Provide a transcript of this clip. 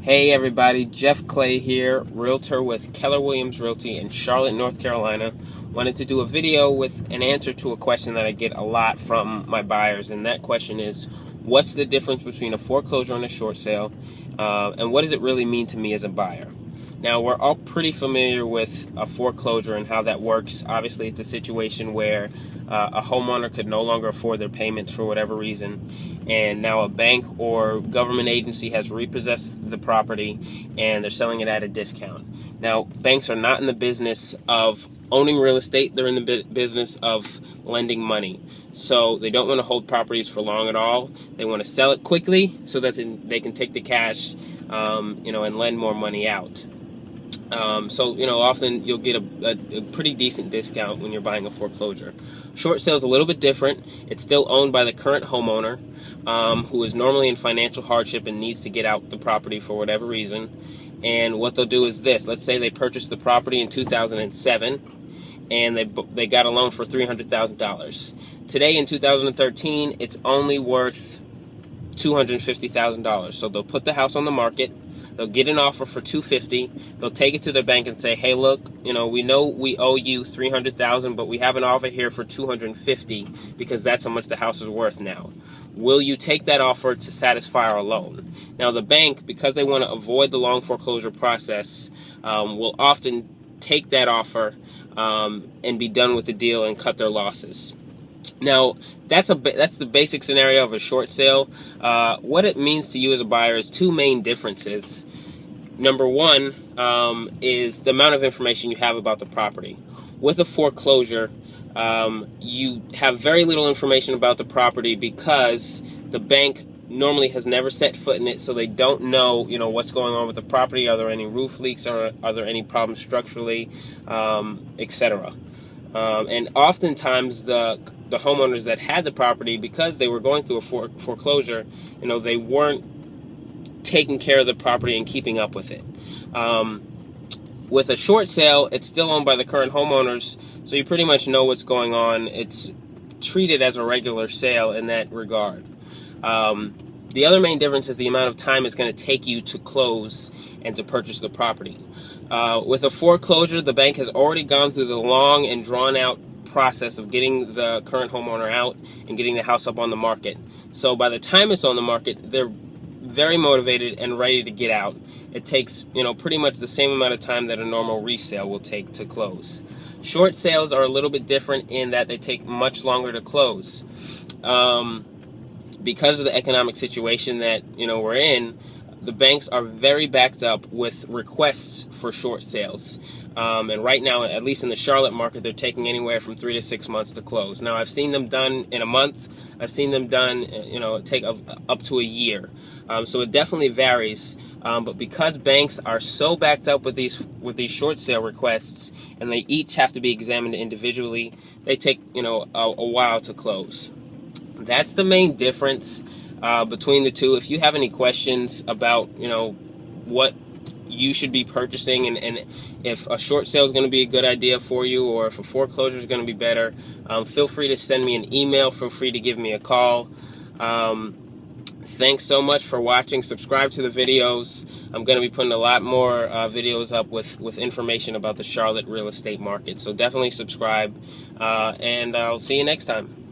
Hey everybody, Jeff Clay here, realtor with Keller Williams Realty in Charlotte, North Carolina. Wanted to do a video with an answer to a question that I get a lot from my buyers, and that question is, what's the difference between a foreclosure and a short sale, and what does it really mean to me as a buyer? Now, we're all pretty familiar with a foreclosure and how that works. Obviously, it's a situation where a homeowner could no longer afford their payments for whatever reason, and now a bank or government agency has repossessed the property and they're selling it at a discount. Now, banks are not in the business of owning real estate. They're in the business of lending money. So they don't want to hold properties for long at all. They want to sell it quickly so that they can take the cash and lend more money out. Often you'll get a pretty decent discount when you're buying a foreclosure. Short sale is a little bit different. It's still owned by the current homeowner, who is normally in financial hardship and needs to get out the property for whatever reason. And what they'll do is this. Let's say they purchased the property in 2007 and they got a loan for $300,000. Today in 2013, it's only worth $250,000. So they'll put the house on the market. They'll get an offer for $250,000. They'll take it to their bank and say, "Hey, look, we know we owe you $300,000, but we have an offer here for $250,000 because that's how much the house is worth now. Will you take that offer to satisfy our loan?" Now, the bank, because they want to avoid the long foreclosure process, will often take that offer and be done with the deal and cut their losses. Now, that's the basic scenario of a short sale. What it means to you as a buyer is two main differences. Number one is the amount of information you have about the property. With a foreclosure, you have very little information about the property because the bank normally has never set foot in it, so they don't know, what's going on with the property. Are there any roof leaks? Or are there any problems structurally, etc.? And oftentimes the homeowners that had the property, because they were going through a foreclosure, they weren't taking care of the property and keeping up with it. With a short sale, it's still owned by the current homeowners, so you pretty much know what's going on. It's treated as a regular sale in that regard. The other main difference is the amount of time it's going to take you to close and to purchase the property. With a foreclosure, the bank has already gone through the long and drawn-out process of getting the current homeowner out and getting the house up on the market. So by the time it's on the market, they're very motivated and ready to get out. It takes, pretty much the same amount of time that a normal resale will take to close. Short sales are a little bit different in that they take much longer to close. Because of the economic situation that, we're in, the banks are very backed up with requests for short sales. And right now, at least in the Charlotte market, they're taking anywhere from 3 to 6 months to close. Now, I've seen them done in a month. I've seen them done, take up to a year. So it definitely varies. But because banks are so backed up with these short sale requests, and they each have to be examined individually, they take, a while to close. That's the main difference between the two. If you have any questions about, what you should be purchasing and if a short sale is going to be a good idea for you, or if a foreclosure is going to be better, feel free to send me an email. Feel free to give me a call. Thanks so much for watching. Subscribe to the videos. I'm going to be putting a lot more videos up with information about the Charlotte real estate market. So definitely subscribe, and I'll see you next time.